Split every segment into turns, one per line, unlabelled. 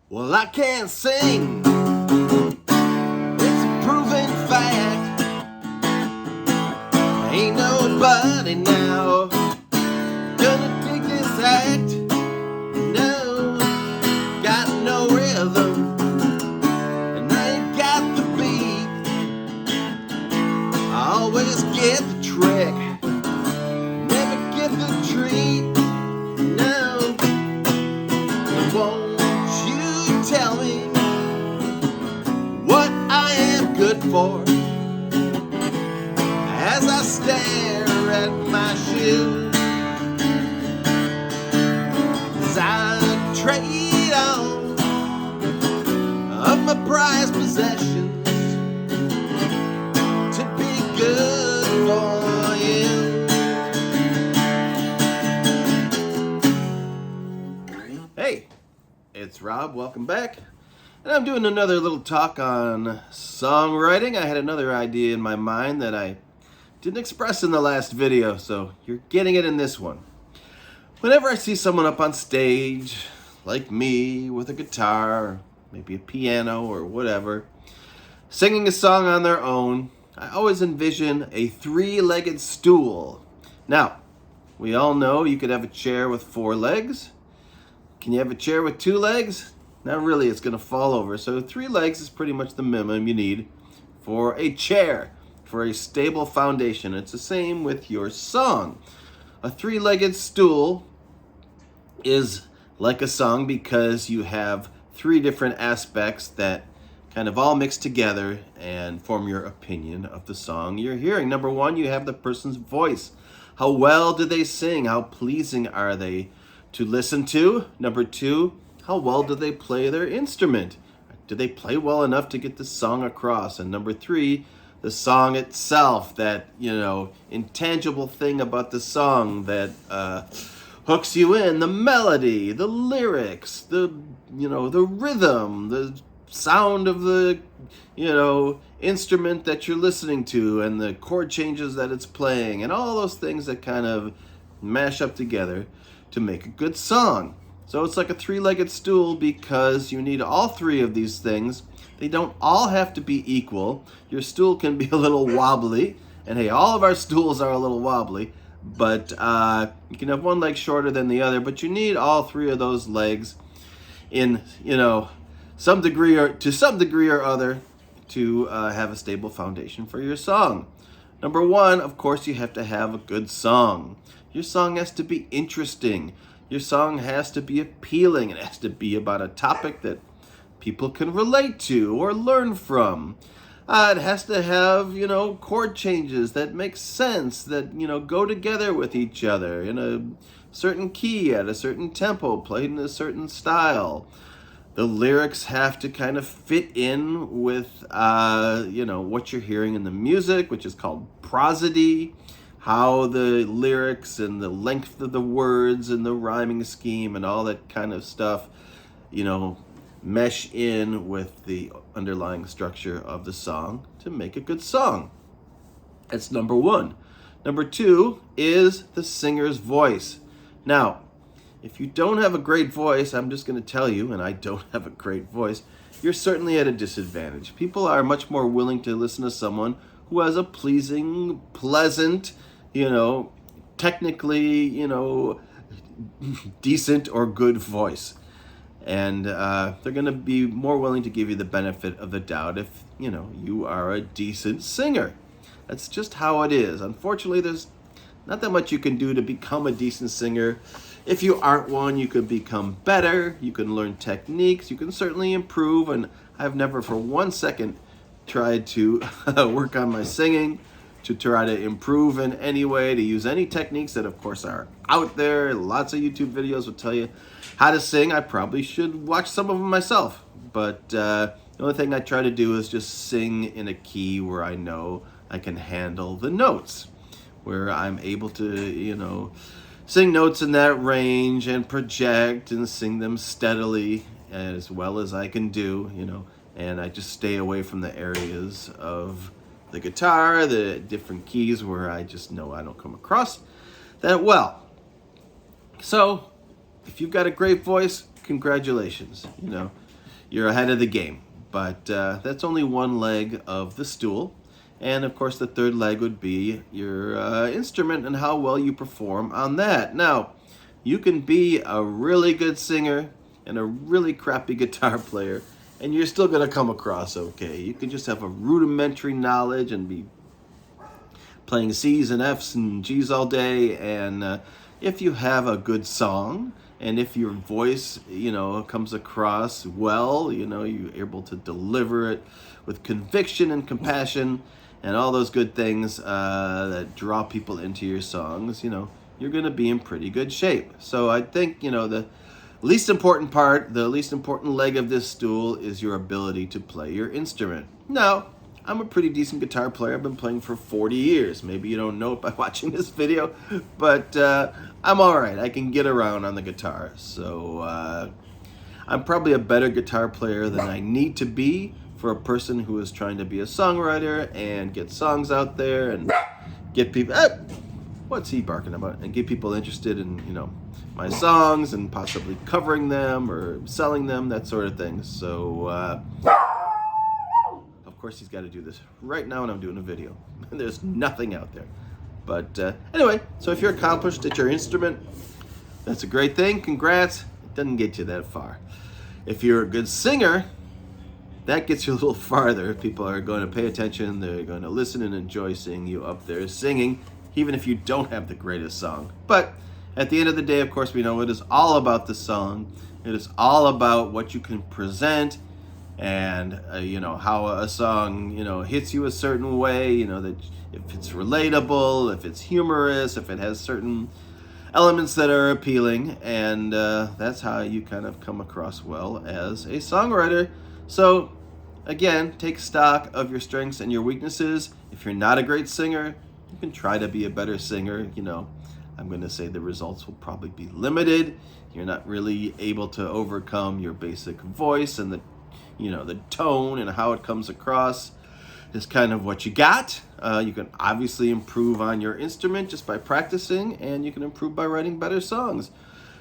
Well, I can't sing. It's a proven fact. Ain't nobody now gonna dig this act. No, got no rhythm, and I ain't got the beat. I always get the trick, never get the treat. No, won't you tell me what I am good for as I stare at my shoes, as I trade on of my prized possessions to be good for you. Hey, it's Rob, welcome back. And I'm doing another little talk on songwriting. I had another idea in my mind that I didn't express in the last video, so you're getting it in this one. Whenever I see someone up on stage, like me, with a guitar, or maybe a piano or whatever, singing a song on their own, I always envision a three-legged stool. Now, we all know you could have a chair with 4 legs. Can you have a chair with 2 legs? Not really, it's going to fall over. So 3 legs is pretty much the minimum you need for a chair, for a stable foundation. It's the same with your song. A 3-legged stool is like a song because you have 3 different aspects that kind of all mix together and form your opinion of the song you're hearing. Number 1, you have the person's voice. How well do they sing? How pleasing are they to listen to? Number 2, how well do they play their instrument? Do they play well enough to get the song across? And number 3, the song itself, that, intangible thing about the song that hooks you in, the melody, the lyrics, the rhythm, the sound of the, instrument that you're listening to, and the chord changes that it's playing, and all those things that kind of mash up together to make a good song. So it's like a 3-legged stool because you need all 3 of these things. They don't all have to be equal. Your stool can be a little wobbly, and hey, all of our stools are a little wobbly, but you can have one leg shorter than the other, but you need all 3 of those legs in, some degree or other to have a stable foundation for your song. Number 1, of course, you have to have a good song. Your song has to be interesting. Your song has to be appealing. It has to be about a topic that people can relate to or learn from. It has to have, chord changes that make sense, that, go together with each other in a certain key, at a certain tempo, played in a certain style. The lyrics have to kind of fit in with, what you're hearing in the music, which is called prosody. How the lyrics and the length of the words and the rhyming scheme and all that kind of stuff, mesh in with the underlying structure of the song to make a good song. That's number 1. Number 2 is the singer's voice. Now, if you don't have a great voice, I'm just going to tell you, and I don't have a great voice, you're certainly at a disadvantage. People are much more willing to listen to someone who has a pleasing, pleasant, technically, decent or good voice. And they're going to be more willing to give you the benefit of the doubt if, you are a decent singer. That's just how it is. Unfortunately, there's not that much you can do to become a decent singer. If you aren't one, you can become better. You can learn techniques. You can certainly improve. And I've never for 1 second tried to work on my singing, to try to improve in any way, to use any techniques that, of course, are out there. Lots of YouTube videos will tell you how to sing. I probably should watch some of them myself. But the only thing I try to do is just sing in a key where I know I can handle the notes, where I'm able to, sing notes in that range and project and sing them steadily as well as I can do, and I just stay away from the areas of the guitar, the different keys where I just know I don't come across that well. So if you've got a great voice, congratulations. you're ahead of the game. But that's only one leg of the stool. And of course, the third leg would be your instrument and how well you perform on that. Now, you can be a really good singer and a really crappy guitar player, and you're still going to come across okay. You can just have a rudimentary knowledge and be playing C's and F's and G's all day. And if you have a good song, and if your voice, comes across well, you're able to deliver it with conviction and compassion and all those good things that draw people into your songs, you're going to be in pretty good shape. So I think, the least important part, the least important leg of this stool is your ability to play your instrument. Now, I'm a pretty decent guitar player. I've been playing for 40 years. Maybe you don't know it by watching this video, but I'm all right. I can get around on the guitar. So I'm probably a better guitar player than I need to be for a person who is trying to be a songwriter and get songs out there and get people... what's he barking about? And get people interested in, my songs and possibly covering them or selling them, that sort of thing. So... of course, he's got to do this right now when I'm doing a video. There's nothing out there. But anyway, so if you're accomplished at your instrument, that's a great thing. Congrats. It doesn't get you that far. If you're a good singer, that gets you a little farther. People are going to pay attention. They're going to listen and enjoy seeing you up there singing, even if you don't have the greatest song. But at the end of the day, of course, we know it is all about the song. It is all about what you can present, and how a song hits you a certain way, that if it's relatable, if it's humorous, if it has certain elements that are appealing, and that's how you kind of come across well as a songwriter. So again, take stock of your strengths and your weaknesses. If you're not a great singer, you can try to be a better singer. I'm going to say the results will probably be limited. You're not really able to overcome your basic voice, and the tone and how it comes across is kind of what you got. You can obviously improve on your instrument just by practicing, and you can improve by writing better songs.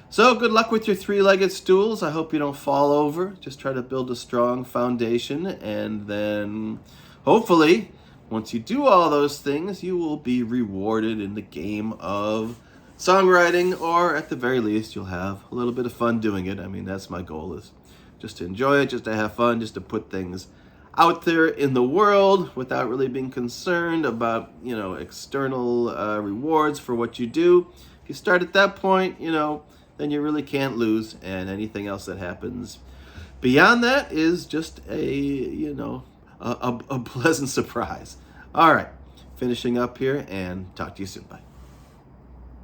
So good luck with your three-legged stools. I hope you don't fall over. Just try to build a strong foundation, and then hopefully, once you do all those things, you will be rewarded in the game of songwriting, or at the very least, you'll have a little bit of fun doing it. I mean, that's my goal, is just to enjoy it, just to have fun, just to put things out there in the world without really being concerned about, external rewards for what you do. If you start at that point, then you really can't lose, and anything else that happens beyond that is just a pleasant surprise. All right, finishing up here, and talk to you soon. Bye.